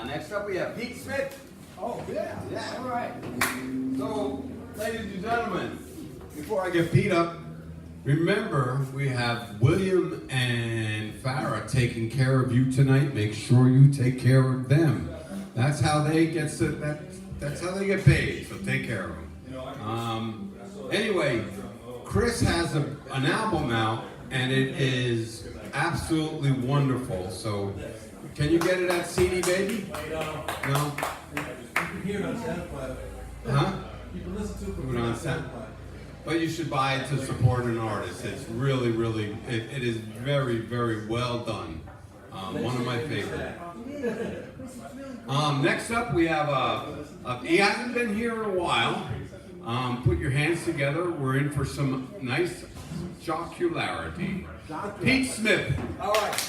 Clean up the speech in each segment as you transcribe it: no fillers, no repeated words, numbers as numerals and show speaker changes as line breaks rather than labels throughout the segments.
Next up we have Pete Smith.
Oh, yeah.
Yeah.
All right.
So, ladies and gentlemen, before I get Pete up, remember we have William and Farah taking care of you tonight. Make sure you take care of them. That's how they get that's how they get paid. So take care of them. Anyway, Chris has an album out, and it is absolutely wonderful. So, can you get it at CD Baby? No.
You can hear it on SoundCloud.
Huh?
You can listen to it
Put it on SoundCloud. But you should buy it to support an artist. It's really, really, it is very, very well done. One of my favorite. Next up, we have he hasn't been here in a while. Put your hands together. We're in for some nice jocularity. Pete Smith.
All right.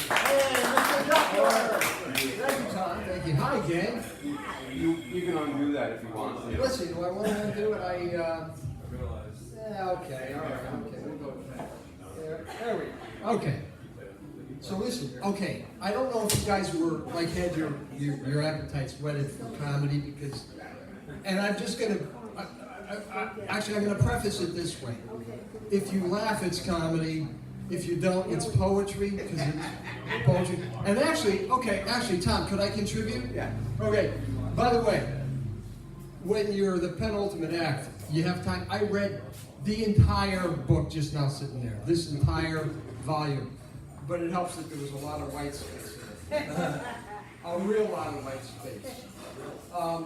Hey, Mr. Doctor. Thank you, Tom. Thank you. Hi, gang.
You can undo that if you want.
Listen, do I want to undo it? Yeah, okay. All right. Okay, we'll go with that. There we go. Okay. So listen, okay, I don't know if you guys were, like, had your appetites whetted for comedy, because, and I'm just going to, actually, I'm going to preface it this way. If you laugh, it's comedy. If you don't, it's poetry, because it's poetry. And actually, Tom, could I contribute?
Yeah.
Okay, by the way, when you're the penultimate act, you have time. I read the entire book just now sitting there, this entire volume. But it helps that there was a lot of white space in it. A real lot of white space.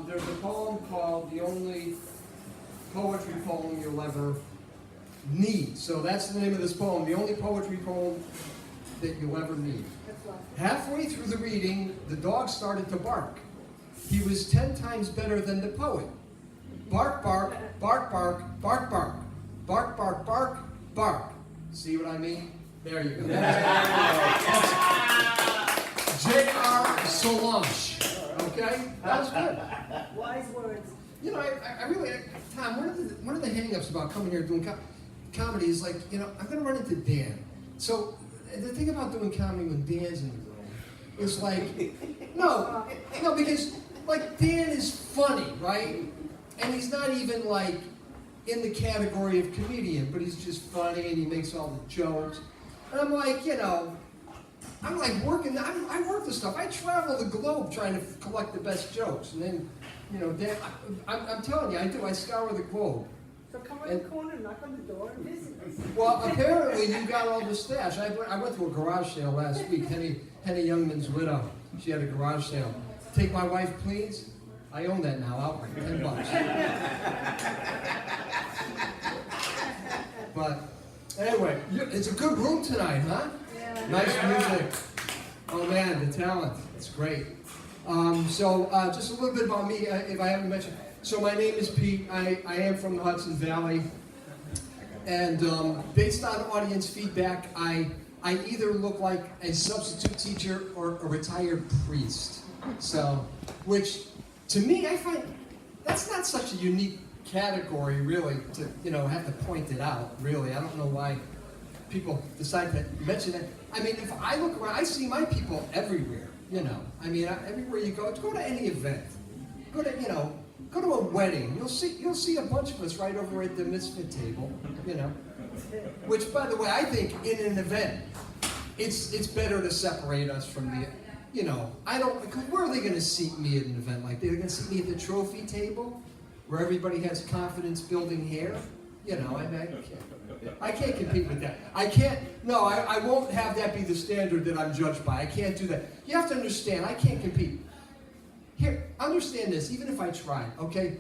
There's a poem called The Only Poetry Poem You'll Ever Need. So that's the name of this poem, the only poetry poem that you'll ever need. Halfway through the reading, the dog started to bark. He was 10 times better than the poet. Bark, bark, bark, bark, bark, bark. Bark, bark, bark, bark. See what I mean? There you go. J.R. Solange. Okay? That was good.
Wise words.
You know, I really, Tom, one of the hang-ups about coming here doing comedy is like, you know, I'm going to run into Dan. So the thing about doing comedy when Dan's in the room is like, no, because like Dan is funny, right? And he's not even like in the category of comedian, but he's just funny and he makes all the jokes. And I'm like, you know, I'm like working, I work this stuff. I travel the globe trying to collect the best jokes. And then, you know, Dan, I'm telling you, I do. I scour the globe.
So come around the corner, knock on the door, and visit us.
Well, apparently you got all the stash. I went to a garage sale last week, Henny Youngman's widow. She had a garage sale. Take my wife, please. I own that now, outright, $10. But anyway, it's a good room tonight, huh?
Yeah.
Nice music. Oh man, the talent. It's great. So just a little bit about me, if I haven't mentioned. So my name is Pete. I am from the Hudson Valley. And based on audience feedback, I either look like a substitute teacher or a retired priest. So, which to me, I find that's not such a unique category, really, to, you know, have to point it out, really. I don't know why people decide to mention it. I mean, if I look around, I see my people everywhere, you know. I mean, everywhere you go to any event, go to a wedding, you'll see a bunch of us right over at the misfit table, you know. Which, by the way, I think in an event, it's better to separate us from the, you know, because where are they going to seat me at an event like that? They're going to seat me at the trophy table, where everybody has confidence-building hair. You know, I can't compete with that. I won't have that be the standard that I'm judged by. I can't do that. You have to understand, I can't compete. Here, understand this, even if I tried, okay?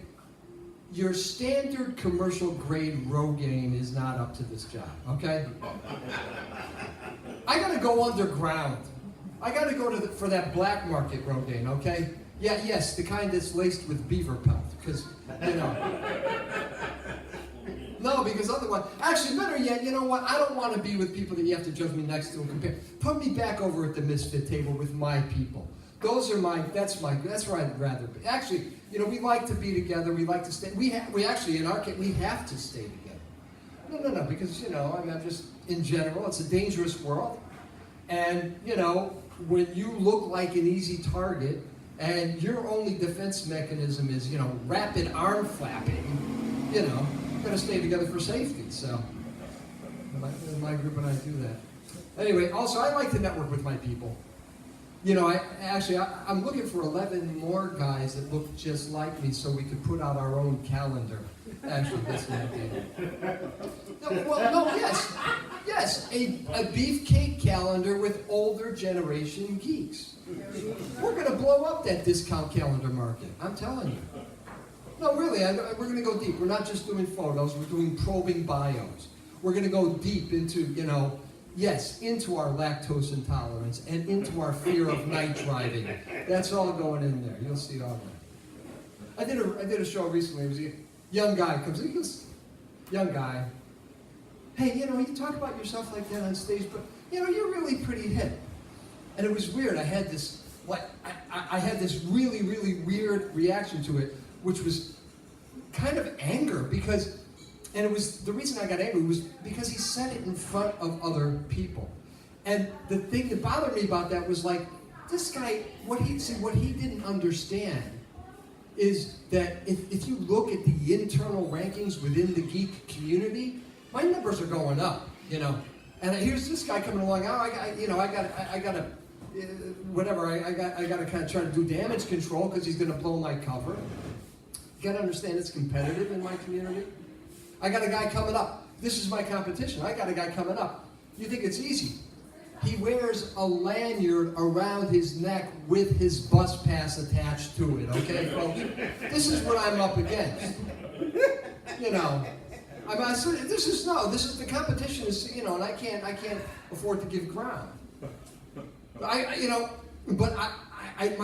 Your standard commercial grade Rogaine is not up to this job, okay? I gotta go underground. I gotta go for that black market Rogaine, okay? Yeah, yes, the kind that's laced with beaver pelt, because, you know. No, because otherwise, actually, better yet, you know what? I don't want to be with people that you have to judge me next to and compare. Put me back over at the misfit table with my people. That's where I'd rather be. Actually, you know, we like to be together. We like to stay. We actually, in our case, we have to stay together. No, because, you know, I'm just, in general, it's a dangerous world. And, you know, when you look like an easy target, and your only defense mechanism is, rapid arm flapping, you got to stay together for safety. So, my group and I do that. Anyway, also, I like to network with my people. I'm looking for 11 more guys that look just like me so we could put out our own calendar. Actually, that's the idea. Yes, a beefcake calendar with older generation geeks. We're going to blow up that discount calendar market, I'm telling you. No, really, we're going to go deep. We're not just doing photos, we're doing probing bios. We're going to go deep into, into our lactose intolerance and into our fear of night driving. That's all going in there. You'll see all that. I did a show recently. It was a young guy comes in. He goes, young guy, hey, you talk about yourself like that on stage, but, you're really pretty hip. And it was weird. I had this, I had this really, really weird reaction to it, which was kind of anger because, and it was, the reason I got angry was because he said it in front of other people. And the thing that bothered me about that was this guy, what he didn't understand is that if you look at the internal rankings within the geek community, my numbers are going up, And here's this guy coming along. I got to kind of try to do damage control because he's going to blow my cover. You got to understand it's competitive in my community. I got a guy coming up. This is my competition. I got a guy coming up. You think it's easy? He wears a lanyard around his neck with his bus pass attached to it. Okay, folks? This is what I'm up against. This is the competition is, and I can't afford to give ground. My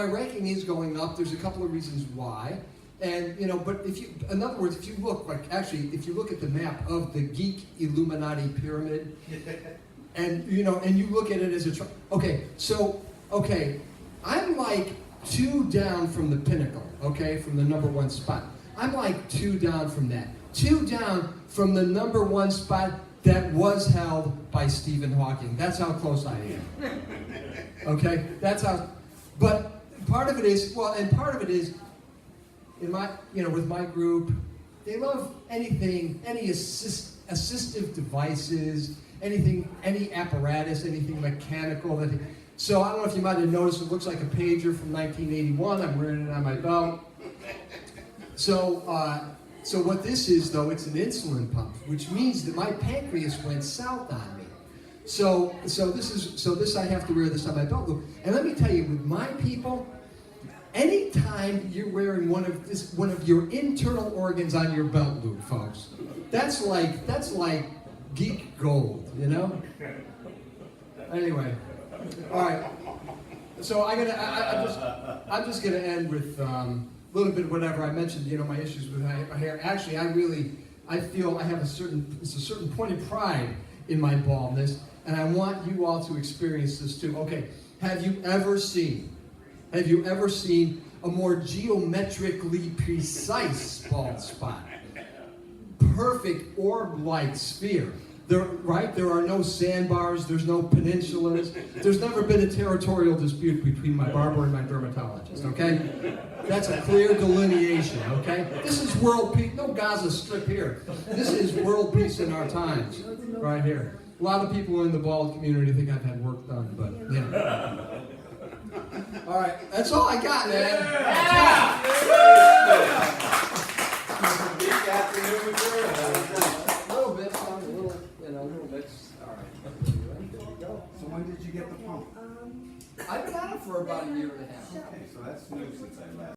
ranking is going up. There's a couple of reasons why. And, but in other words, if you look, if you look at the map of the geek Illuminati pyramid, and you look at it as I'm like 2 down from the pinnacle, from the number 1 spot. I'm like 2 down from that. 2 down from the number 1 spot that was held by Stephen Hawking. That's how close I am. Okay? That's how, but part of it is, in my, with my group, they love anything, any assistive devices, any apparatus, anything mechanical. So I don't know if you might have noticed, it looks like a pager from 1981. I'm wearing it on my belt. So what this is, though, it's an insulin pump, which means that my pancreas went south on me. So this I have to wear this on my belt loop. And let me tell you, with my people, anytime you're wearing one of your internal organs on your belt loop, folks, that's like geek gold, Anyway, all right. So I'm just gonna end with a little bit whatever I mentioned. My issues with my hair. Actually, I feel I have a certain point of pride in my baldness, and I want you all to experience this too. Okay, have you ever seen a more geometrically precise bald spot? Perfect orb-like sphere. There are no sandbars, there's no peninsulas. There's never been a territorial dispute between my barber and my dermatologist, okay? That's a clear delineation, okay? This is world peace, no Gaza Strip here. This is world peace in our times, right here. A lot of people in the bald community think I've had work done, but, All right, that's all I got, man. A little bit. All right. There you go.
So when did you get the pump?
I've been on it for about a year and a half.
Okay, so that's new since I left.